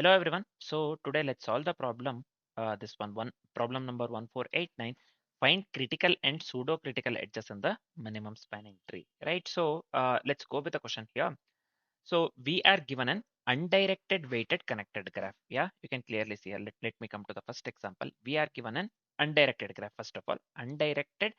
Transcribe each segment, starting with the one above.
Hello everyone. So today let's solve the problem. This one problem number 1489. Find critical and pseudo critical edges in the minimum spanning tree. Right. So let's go with the question here. So we are given an undirected weighted connected graph. Yeah, you can clearly see here. Let me come to the first example. We are given an undirected graph. First of all, undirected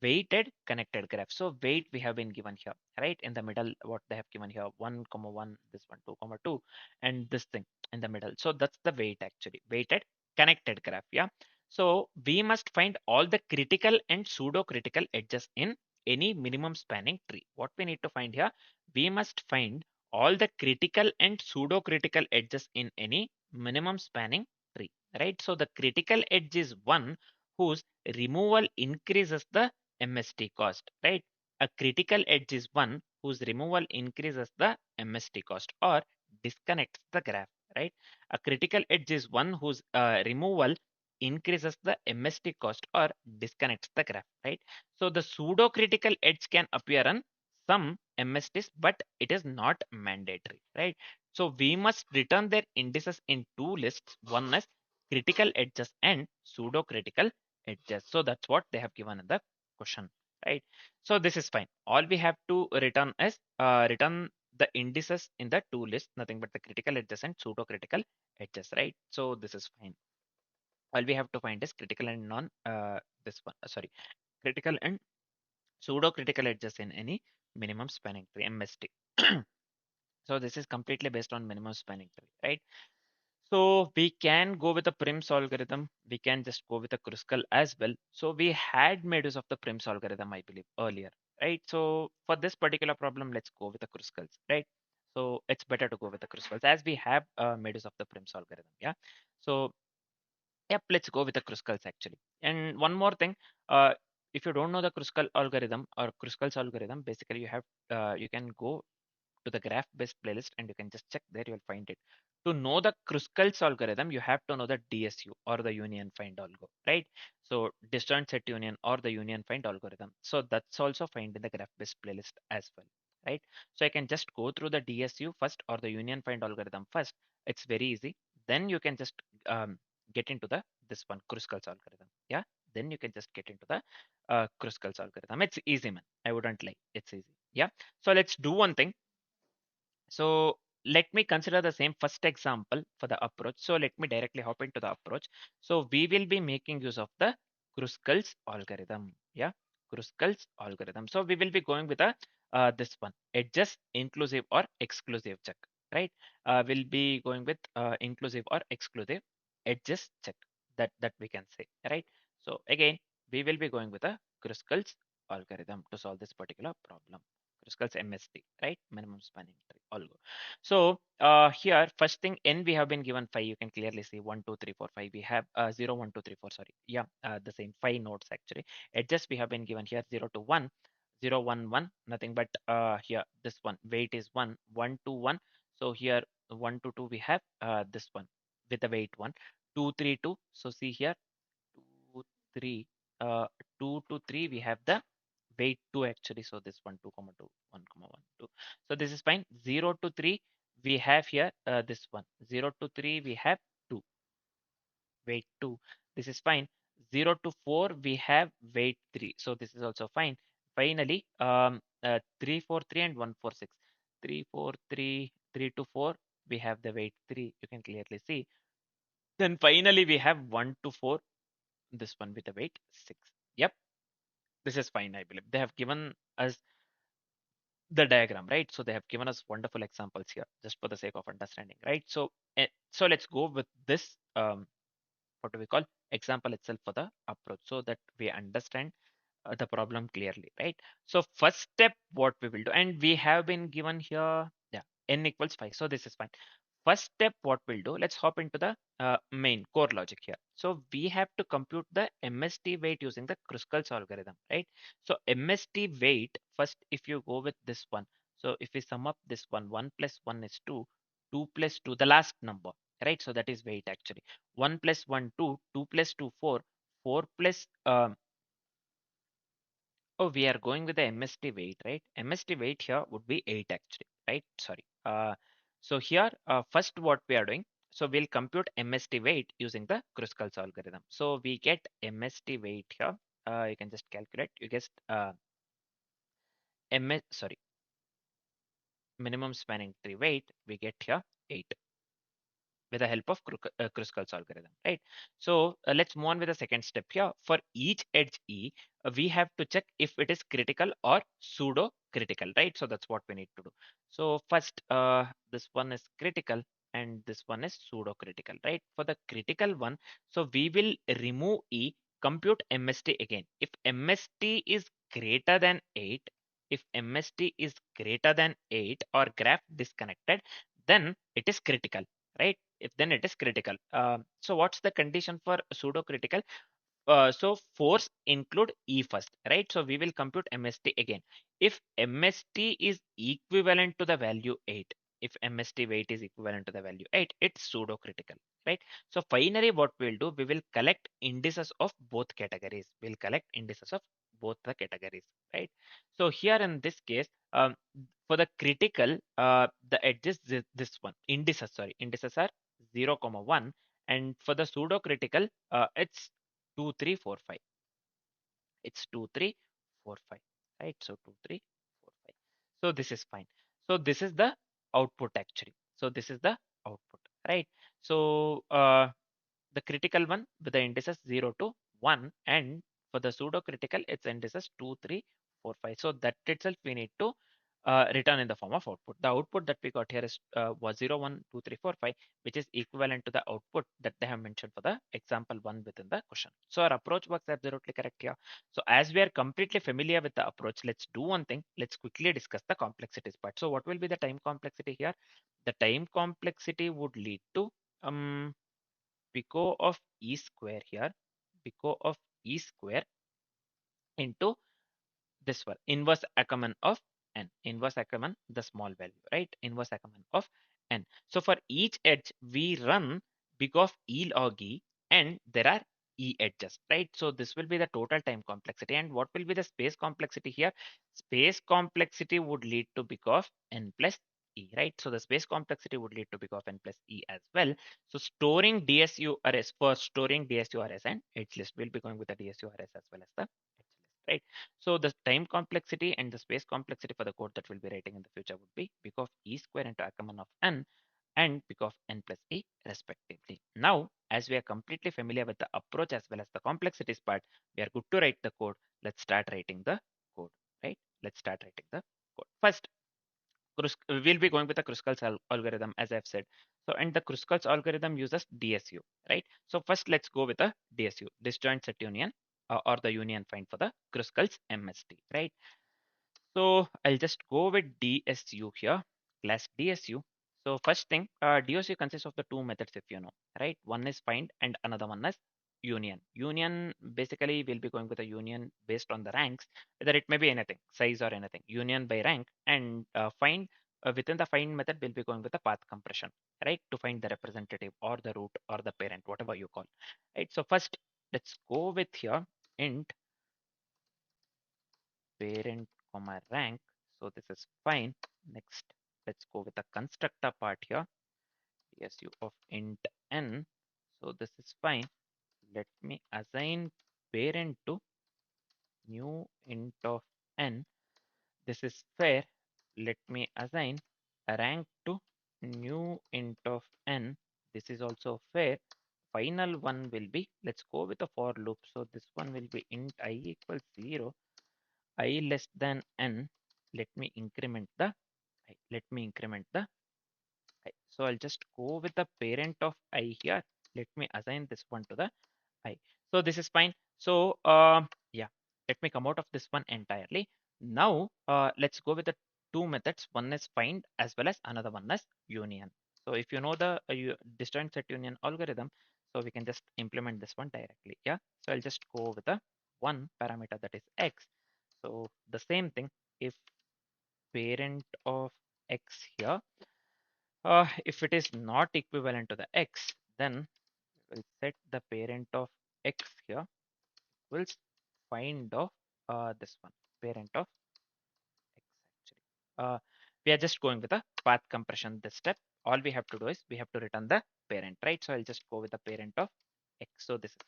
weighted connected graph. So weight we have been given here, right? In the middle, what they have given here, 1 comma 1, this one 2 comma 2, and this thing in the middle. So that's the weight actually, weighted connected graph. Yeah. So we must find all the critical and pseudo critical edges in any minimum spanning tree. What we need to find here, we must find all the critical and pseudo critical edges in any minimum spanning tree, right? So the critical edge is one whose removal increases the MST cost, right? A critical edge is one whose removal increases the MST cost or disconnects the graph, right? A critical edge is one whose removal increases the MST cost or disconnects the graph, right? So the pseudo critical edge can appear on some MSTs, but it is not mandatory, right? So we must return their indices in two lists. One is critical edges and pseudo critical edges. So that's what they have given in the question, right? So this is fine. All we have to return is return the indices in the two lists, nothing but the critical edges and pseudo critical edges, right? So this is fine. All we have to find is critical and non this one sorry, critical and pseudo critical edges in any minimum spanning tree, MST. So this is completely based on minimum spanning tree, right? So we can go with the Prim's algorithm. We can just go with the Kruskal as well. So we had made use of the Prim's algorithm, I believe, earlier, right? So for this particular problem, let's go with the Kruskals, right? So it's better to go with the Kruskals as we have made use of the Prim's algorithm. Yeah. So yep, let's go with the Kruskals actually. And one more thing, if you don't know the Kruskal algorithm or Kruskal's algorithm, basically you can go to the graph based playlist and you can just check there, you'll find it. To know the Kruskal's algorithm, you have to know the DSU or the union find algo, right? So disjoint set union or the union find algorithm. So that's also found in the graph based playlist as well, right? So I can just go through the DSU first or the union find algorithm first. It's very easy. Then you can just get into the this one Kruskal's algorithm. Yeah. Then you can just get into the Kruskal's algorithm. It's easy, man. I wouldn't lie. It's easy. Yeah. So let's do one thing. So let me consider the same first example for the approach. So let me directly hop into the approach. So we will be making use of the Kruskal's algorithm. Yeah, Kruskal's algorithm. So we will be going with a this one, edges inclusive or exclusive check, right? We'll be going with inclusive or exclusive edges check. That we can say, right? So again, we will be going with a Kruskal's algorithm to solve this particular problem. Kruskal's MST, right? Minimum spanning tree algo. So here, first thing, n we have been given 5. You can clearly see 1, 2, 3, 4, 5. We have 0, 1, 2, 3, 4. Sorry. Yeah, the same 5 nodes actually. Edges we have been given here 0 to 1, 0, 1, 1. Nothing but here, this one. Weight is 1, 1 to 1. So here, 1 to 2, we have this one with the weight 1, 2, 3, 2. So see here, 2, 3, 2 to 3, we have the weight 2 actually. So this 1, 2 comma 2, 1 comma 1, 2. So this is fine. 0 to 3, we have here this one. 0 to 3, we have 2, weight 2. This is fine. 0 to 4, we have weight 3. So this is also fine. Finally, 3, 4, 3 and 1, 4, 6. 3, 4, 3, 3 to 4, we have the weight 3. You can clearly see. Then finally, we have 1 to 4, this one with the weight 6. Yep, this is fine, I believe. They have given us the diagram, right? So they have given us wonderful examples here just for the sake of understanding, right? So, so let's go with this, what do we call, example itself for the approach so that we understand the problem clearly, right? So first step, what we will do, and we have been given here, yeah, n equals 5. So this is fine. First step, what we'll do, let's hop into the main core logic here. So we have to compute the MST weight using the Kruskal's algorithm, right? So MST weight, first, if you go with this one, so if we sum up this one, 1 plus 1 is 2, 2 plus 2, the last number, right? So that is weight actually. 1 plus 1, 2, 2 plus 2, 4, 4 plus, oh, we are going with the MST weight, right? MST weight here would be 8 actually, right? Sorry. So here, first what we are doing, So we'll compute MST weight using the Kruskal's algorithm. So we get MST weight here. You can just calculate. You guessed minimum spanning tree weight. We get here 8 with the help of Kruskal's algorithm, right? So let's move on with the second step here. For each edge E, we have to check if it is critical or pseudo critical, right? So that's what we need to do. So first, this one is critical and this one is pseudo critical, right? For the critical one, so we will remove E, compute MST again. If MST is greater than 8, if MST is greater than 8 or graph disconnected, then it is critical, right? If then it is critical. So what's the condition for pseudo critical? So force include E first, right? So we will compute MST again. If MST is equivalent to the value 8, if MST weight is equivalent to the value 8, it's pseudo critical, right? So finally what we'll do, we will collect indices of both categories. We'll collect indices of both the categories, right? So here in this case, for the critical, the edges this one, indices, sorry, indices are 0, 1, and for the pseudo critical, it's 2, 3, 4, 5. It's 2, 3, 4, 5, right? So 2, 3, 4, 5. So this is fine. So this is the output actually. So this is the output, right? So the critical one with the indices 0 to 1, and for the pseudo critical its indices 2, 3, 4, 5. So that itself we need to return in the form of output. The output that we got here is was 0, 1, 2, 3, 4, 5, which is equivalent to the output that they have mentioned for the example 1 within the question. So our approach works absolutely correct here. So as we are completely familiar with the approach, let's do one thing. Let's quickly discuss the complexities part. So what will be the time complexity here? The time complexity would lead to pico of E square here, pico of E square into this one, inverse Ackermann of n, inverse Ackermann, the small value, right? Inverse Ackermann of n. So for each edge, we run big of E log E, and there are E edges, right? So this will be the total time complexity. And what will be the space complexity here? Space complexity would lead to big of n plus E, right? So the space complexity would lead to big of n plus E as well. So storing DSU arrays, for storing DSU arrays and edge list, we'll be going with the DSU arrays as well as the edge list, right? So the time complexity and the space complexity for the code that we'll be writing in the future would be big of E square into Ackermann of n and big of n plus E respectively. Now, as we are completely familiar with the approach as well as the complexities part, we are good to write the code. Let's start writing the code, right? Let's start writing the code. First, we'll be going with the Kruskal's algorithm, as I've said. So, and the Kruskal's algorithm uses DSU, right? So first, let's go with the DSU, disjoint set union, or the union find for the Kruskal's MST, right? So I'll just go with DSU here, class DSU. So first thing, DSU consists of the two methods, if you know, right? One is find and another one is union. Union, basically we'll be going with a union based on the ranks, whether it may be anything, size or anything, union by rank, and find, within the find method, we'll be going with the path compression, right? To find the representative or the root or the parent, whatever you call, right? So first, let's go with here int parent comma rank. So this is fine. Next, let's go with the constructor part here. DSU of int n. So this is fine. Let me assign parent to new int of n. This is fair. Let me assign a rank to new int of n. This is also fair. Final one will be, let's go with the for loop. So this one will be int I equals 0, I less than n. Let me increment the I. Let me increment the I. So I'll just go with the parent of I here. Let me assign this one to the I. So this is fine. So yeah, let me come out of this one entirely. Now let's go with the two methods. One is find as well as another one is union. So if you know the disjoint set union algorithm, so we can just implement this one directly. Yeah. So I'll just go with the one parameter, that is x. So the same thing, if parent of x here, if it is not equivalent to the x, then we'll set the parent of x here equals find of this one, parent of x actually. We are just going with a path compression this step. All we have to do is we have to return the parent, right? So I'll just go with the parent of X. So this is fine.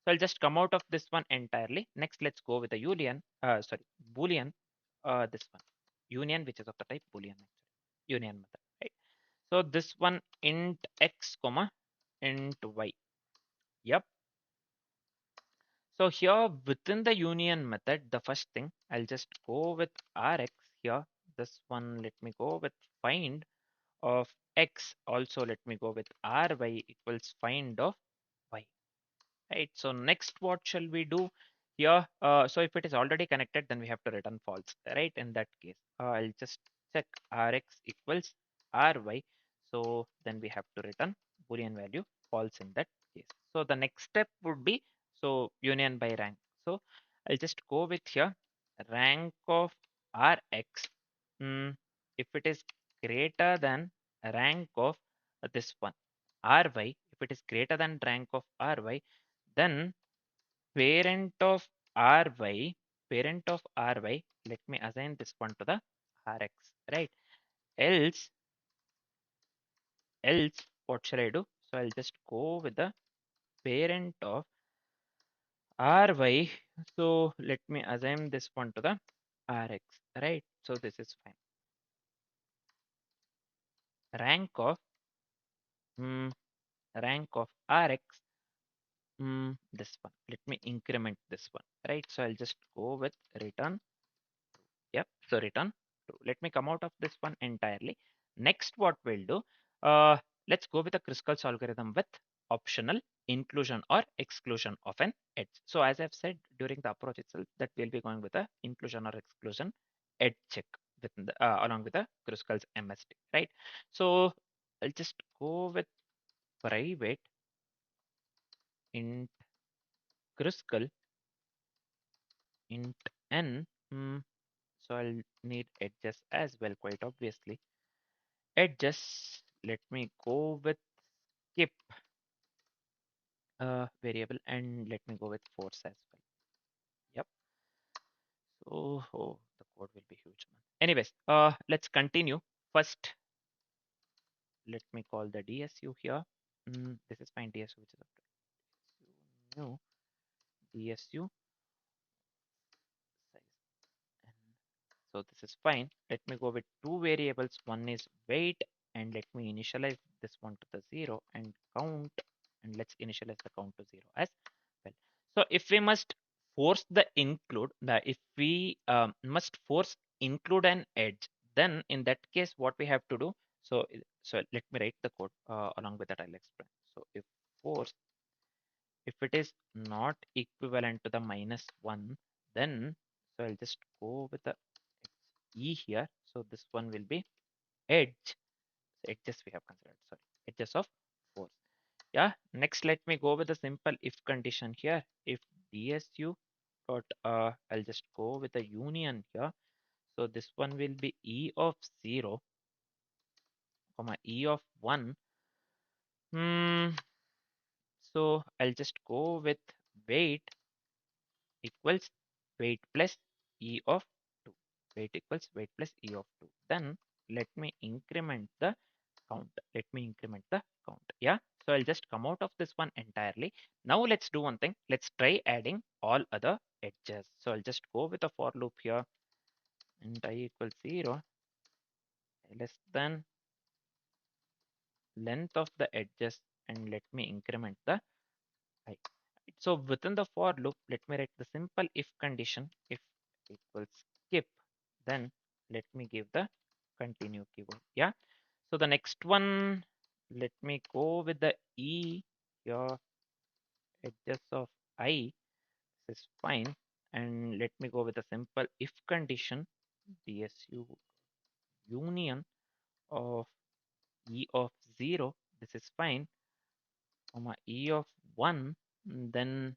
So I'll just come out of this one entirely. Next, let's go with the Boolean, this one, union, which is of the type Boolean, union method, right? So this one int X comma int Y. Yep. So here within the union method, the first thing I'll just go with Rx here. This one, let me go with find of X. Also, let me go with Ry equals find of Y. Right. So next, what shall we do here? So if it is already connected, then we have to return false, right? In that case, I'll just check Rx equals Ry. So then we have to return Boolean value false in that case. So the next step would be so union by rank. So I'll just go with here rank of Rx. If it is greater than rank of this one Ry, if it is greater than rank of Ry, then parent of ry, let me assign this one to the rx, right? Else, what shall I do? So I'll just go with the parent of ry. So let me assign this one to the rx, right? So this is fine. Rank of mm, rank of rx. This one. Let me increment this one, right? So I'll just go with return. Yep. So return true. Let me come out of this one entirely. Next, what we'll do, let's go with a Kruskal's algorithm with optional inclusion or exclusion of an edge. So as I've said during the approach itself, that we'll be going with a inclusion or exclusion edge check within the, along with the Kruskal's MST, right? So I'll just go with private int Kruskal int n. So I'll need edges as well, quite obviously. Edges, let me go with skip variable and let me go with force as well. Yep. So the code will be huge, man. Anyways, let's continue. First, let me call the DSU here. This is fine, DSU, which is up to new DSU size. So this is fine. Let me go with two variables. One is weight, and let me initialize this one to the 0 and count, and let's initialize the count to 0 as well. So if we must force the include, if we must force include an edge, then in that case, what we have to do? So let me write the code along with that. I'll explain. So if force, if it is not equivalent to the -1, then so I'll just go with the E here. So this one will be edge. Edges we have considered. Sorry, edges of force. Yeah. Next, let me go with a simple if condition here. If DSU dot I'll just go with a union here. So this one will be E of 0, comma E of 1. So I'll just go with weight equals weight plus E of 2. Weight equals weight plus E of 2. Then let me increment the count. Let me increment the count. Yeah. So I'll just come out of this one entirely. Now let's do one thing. Let's try adding all other edges. So I'll just go with a for loop here. And I equals 0 less than length of the edges, and let me increment the I. So within the for loop, let me write the simple if condition. If equals skip, then let me give the continue keyword. Yeah. So the next one, let me go with the E here, edges of I. This is fine. And let me go with a simple if condition, DSU union of E of 0. This is fine, comma E of 1. Then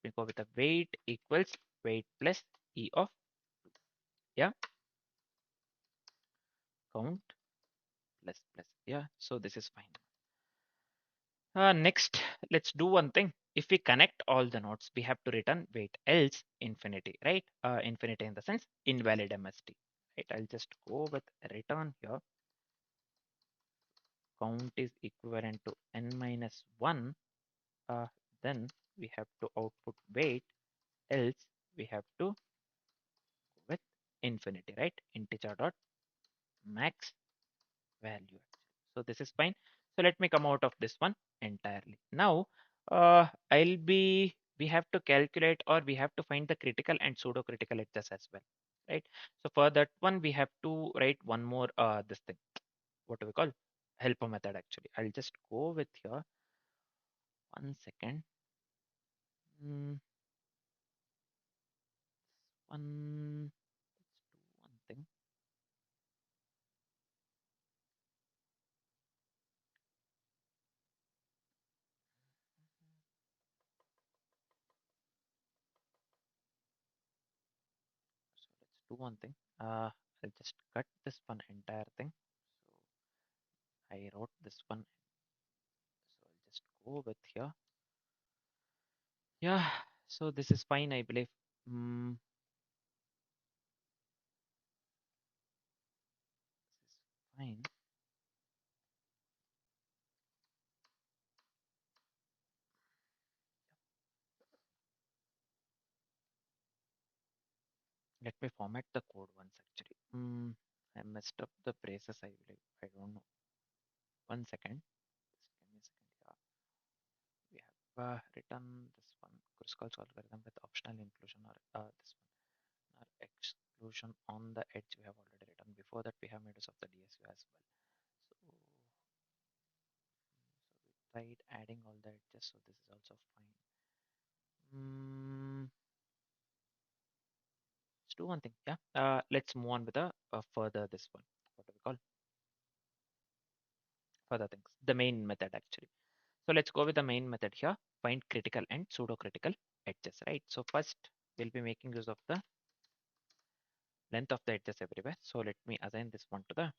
we go with the weight equals weight plus E of, yeah, count plus plus. Yeah, so this is fine. Next, let's do one thing. If we connect all the nodes, we have to return weight, else infinity, right? Infinity in the sense invalid MST, right? I'll just go with return here. count is equivalent to n minus 1, uh, then we have to output weight, else we have to go with infinity, right? Integer dot max value. So this is fine. So let me come out of this one entirely. Now, we have to calculate, or we have to find the critical and pseudo critical edges as well, right? So for that one, we have to write one more, this thing, what do we call? Helper method actually. I'll just go with here. 1 second. Mm, one, let's do one thing. So let's do one thing. I'll just cut this one entire thing. So I wrote this one. So I'll just go with here. Yeah. So this is fine, I believe. Mm, this is fine. Let me format the code once actually. I messed up the braces, I believe. I don't know. 1 second. Just give me a second. Yeah. We have written this one, Kruskal's algorithm with optional inclusion, or this one, or exclusion on the edge we have already written. Before that, we have made use of the DSU as well. So we tried adding all the edges, so this is also fine. Let's do one thing. Yeah. Let's move on with the further this one. What do we call further things? The main method actually. So let's go with the main method here. Find critical and pseudo critical edges, right? So first we'll be making use of the length of the edges everywhere. So let me assign this one to the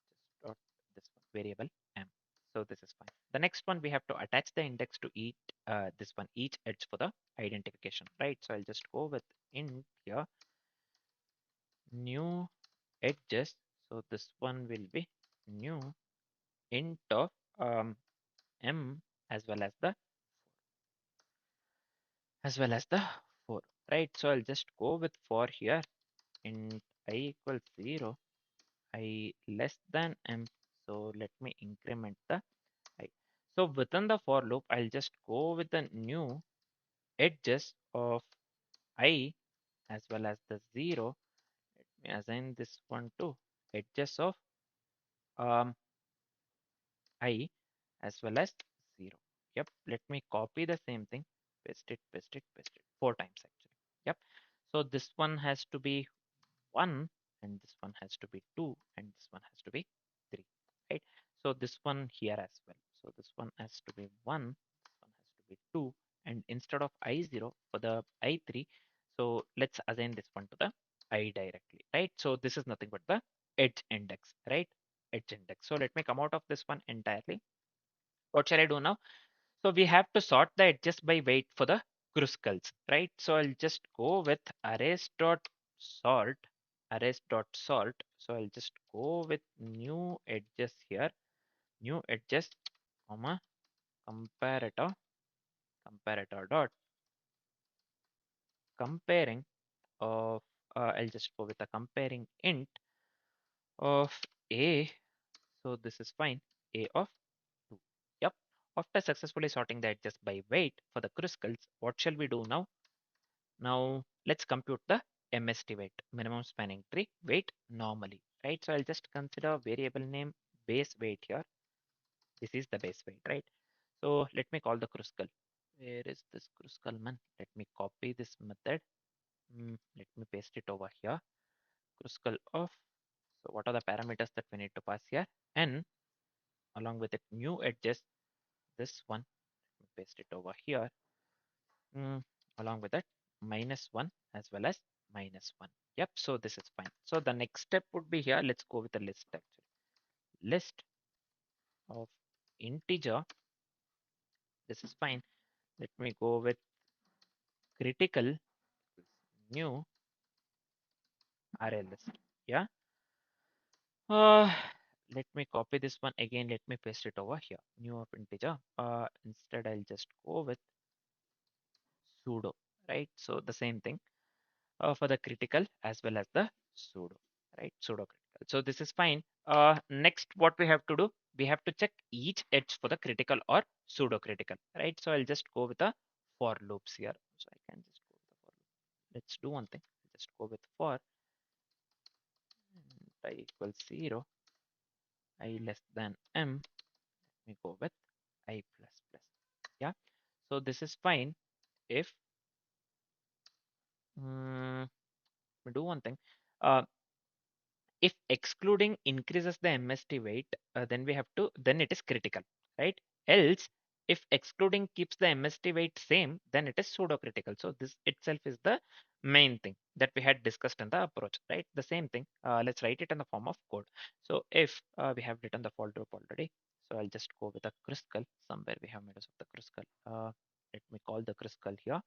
just dot this one variable m. So this is fine. The next one we have to attach the index to each this one each edge for the identification, right? So I'll just go with int here new edges. So this one will be new int of m as well as the 4, right? So I'll just go with for here int I equals 0, I less than m. So let me increment the I. So within the for loop, I'll just go with the new edges of I as well as the 0. Let me assign this one to edges of um, I as well as 0. Yep, let me copy the same thing, paste it, paste it, paste it 4 times actually. Yep, so this one has to be 1, and this one has to be 2, and this one has to be 3, right? So this one here as well. So this one has to be 1, this one has to be 2, and instead of I0 for the I3, so let's assign this one to the I directly, right? So this is nothing but the edge index, right? Edge index. So let me come out of this one entirely. What shall I do now? So we have to sort the edges by weight for the cruscals, right? So I'll just go with arrays.sort, arrays.sort. So I'll just go with new edges here, new edges, comma, comparator, comparator dot comparing of, I'll just go with a comparing int of a. So this is fine, a of 2. Yep. After successfully sorting the edges by weight for the cruscals, what shall we do now? Now let's compute the MST weight, minimum spanning tree weight normally, right? So I'll just consider variable name base weight here. This is the base weight, right? So let me call the cruscal. Where is this cruscal man? Let me copy this method. Let me paste it over here. Cruscal of. So what are the parameters that we need to pass here? N along with it new edges. This one. Let me paste it over here. Mm, along with that -1 as well as -1. Yep, so this is fine. So the next step would be here. Let's go with the list actually. List of integer. This is fine. Let me go with critical new array list. Yeah. Uh, let me copy this one again. Let me paste it over here. New of integer. Instead, I'll just go with pseudo, right? So the same thing for the critical as well as the pseudo, right? Pseudo critical. So this is fine. Next, what we have to do, we have to check each edge for the critical or pseudo critical, right? So I'll just go with the for loops here. So I can just go with the for loop. Let's do one thing. Just go with for I equals 0, I less than m. Let me go with I plus plus. Yeah. So this is fine if we do one thing. Uh, if excluding increases the MST weight, then we have to, then it is critical, right? Else, if excluding keeps the MST weight same, then it is pseudo critical. So this itself is the main thing that we had discussed in the approach, right? The same thing. Let's write it in the form of code. So if we have written the for loop already, so I'll just go with a crystal. Somewhere we have made use of the crystal. Let me call the crystal here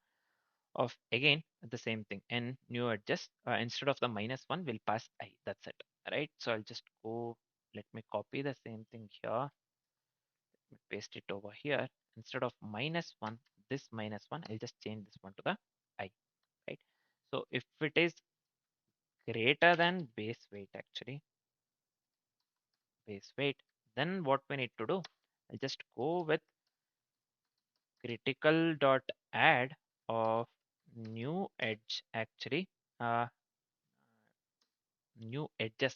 of again the same thing and new edges instead of the -1 we'll pass I, that's it, right? So I'll just go, let me copy the same thing here, paste it over here. Instead of -1, this -1, I'll just change this one to the I, right? So if it is greater than base weight, actually base weight, then what we need to do, I'll just go with critical dot add of new edge, actually uh, new edges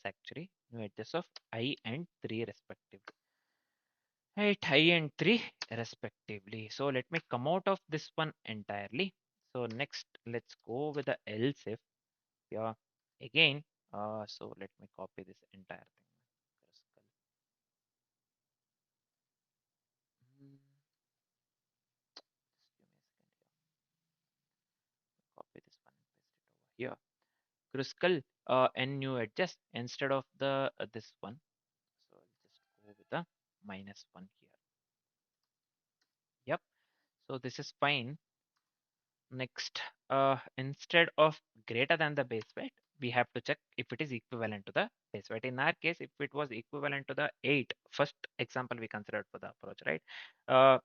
of I and 3 respectively, right? I and 3 respectively. So let me come out of this one entirely. So next let's go with the else if. Yeah, again, so let me copy this entire thing. Hmm, just give me a second here. Copy this one and paste it over here. Crystal and new edges instead of the this one. So I'll just go with the -1 here. Yep. So this is fine. Next, instead of greater than the base weight, we have to check if it is equivalent to the base weight. In our case, if it was equivalent to the 8, first example we considered for the approach, right?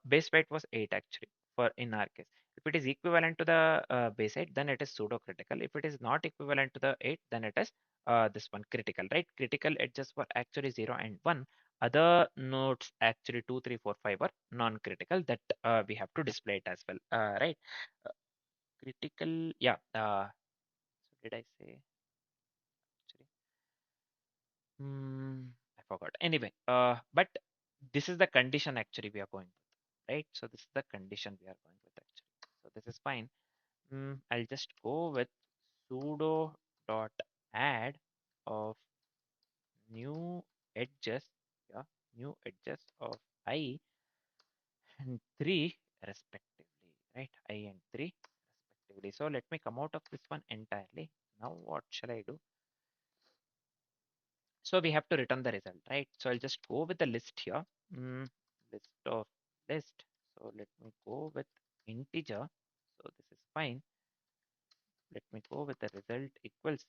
Base weight was 8 actually for in our case. If it is equivalent to the base 8, then it is pseudo critical. If it is not equivalent to the 8, then it is this one critical, right? Critical edges were actually 0 and 1. Other nodes actually 2, 3, 4, 5 are non-critical that we have to display it as well, right? Critical, yeah. So did I say actually? I forgot. Anyway, but this is the condition actually we are going with, right? So this is the condition we are going with actually. So this is fine. I'll just go with pseudo dot add of new edges, yeah, new edges of I and 3 respectively, right? I and 3 respectively. So let me come out of this one entirely. Now what shall I do? So we have to return the result, right? So I'll just go with the list here. List of list. So let me go with integer. So this is fine. Let me go with the result equals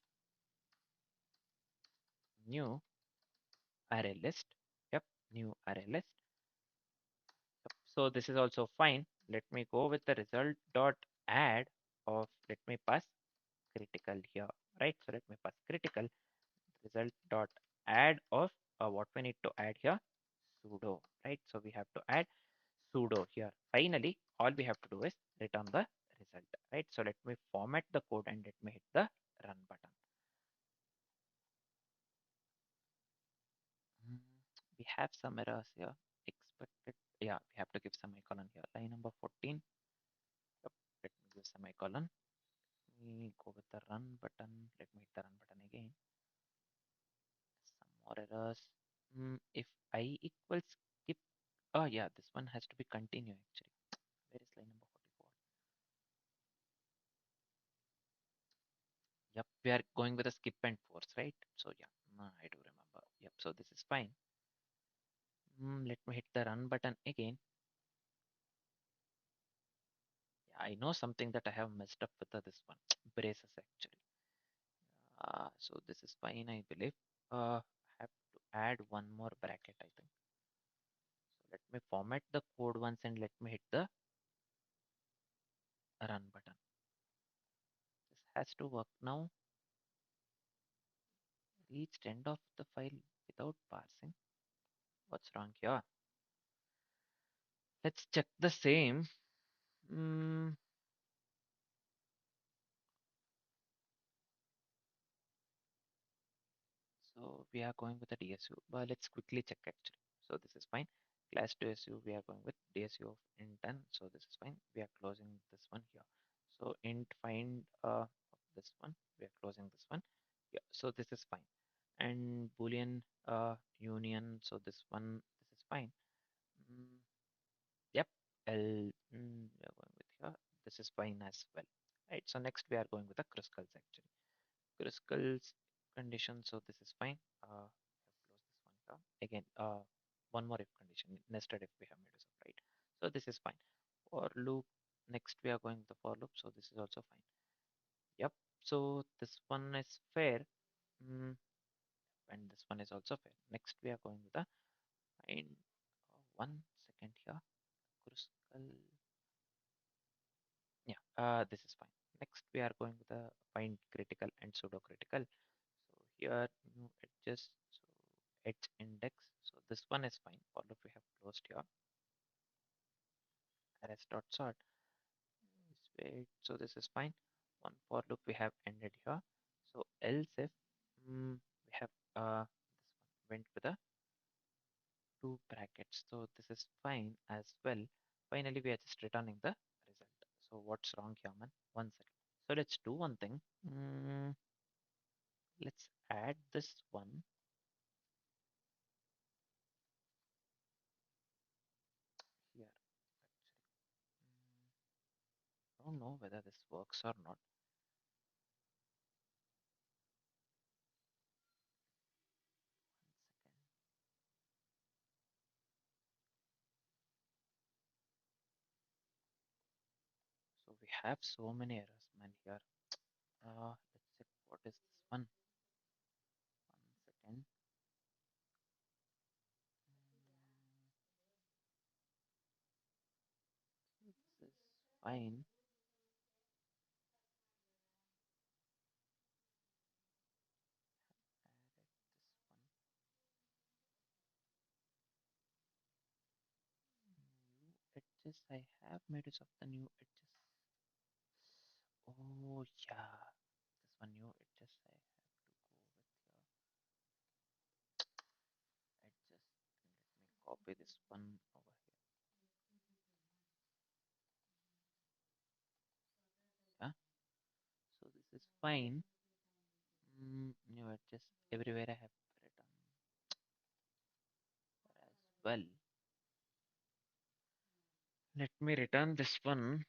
new array list. Yep, new array list. Yep. So this is also fine. Let me go with the result dot add of, let me pass critical here, right? So let me pass critical result dot add of what we need to add here, pseudo, right? So we have to add pseudo here. Finally, all we have to do is return the result, right? So let me format the code and let me hit the run button. Mm, We have some errors here. Expected, yeah, we have to give semicolon here. Line number 14. Yep, let me give semicolon. We go with the run button. Let me hit the run button again. Some more errors. If I equals skip, oh yeah, this one has to be continue actually. Where is line number 44? Yep, we are going with a skip and force, right? So yeah, I do remember. Yep, so this is fine. Let me hit the run button again. Yeah, I know something that I have messed up with this one. Braces actually. So this is fine, I believe. I have to add one more bracket, I think. So let me format the code once and let me hit the run button. This has to work now. Reached end of the file without parsing. What's wrong here? Let's check the same. Mm, so we are going with the DSU, but let's quickly check actually. So this is fine. Class to SU, we are going with DSU of int10. So this is fine. We are closing this one here. So int find this one. We are closing this one. Yeah. So this is fine. And Boolean union. So this one, this is fine. Mm, yep. We are going with here. This is fine as well. Right. So next we are going with the crystals actually. Crystals condition. So this is fine. Close this one here. Again, one more if condition, nested if we have made use of, right? So this is fine. For loop, next we are going with the for loop. So this is also fine. Yep. So this one is fair. Mm, and this one is also fair. Next we are going with the find. 1 second here. Crystal. Yeah. This is fine. Next we are going with the find critical and pseudo critical. So here new edges. So edge index. So this one is fine. For loop we have closed here. Arrest dot sort. Wait, so this is fine. One for loop we have ended here. So else if we have this one went with a two brackets. So this is fine as well. Finally, we are just returning the result. So what's wrong here, man? 1 second. So let's do one thing. Let's add this one here. I don't know whether this works or not. So we have so many errors, man, here. Let's check what is this one. 1 second. This is fine. New edges. I have made use of the new edges. Oh yeah, this one new edges. I have to go with your edges. Let me copy this one over here. Yeah. So this is fine. New edges everywhere I have written as well. Let me return this one.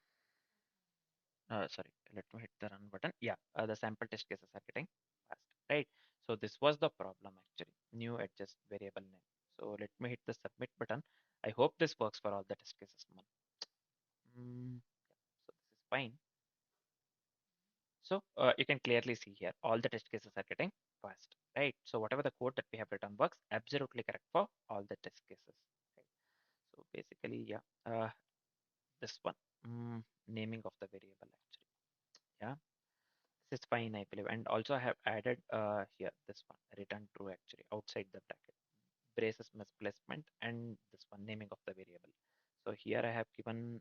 Sorry, let me hit the run button. Yeah, the sample test cases are getting fast, right? So this was the problem actually. New adjust variable name. So let me hit the submit button. I hope this works for all the test cases. So this is fine. So you can clearly see here all the test cases are getting fast, right? So whatever the code that we have written works absolutely correct for all the test cases. Right? So basically, yeah, this one naming of the variable actually. Yeah. This is fine, I believe. And also I have added here this one, return true actually, outside the bracket. Braces misplacement and this one, naming of the variable. So here I have given,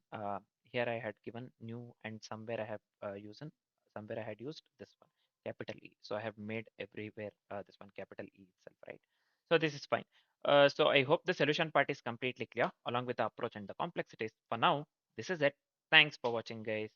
here I had given new and somewhere I have somewhere I had used this one, capital E. So I have made everywhere this one, capital E itself, right? So this is fine. So I hope the solution part is completely clear along with the approach and the complexities. For now, this is it. Thanks for watching, guys.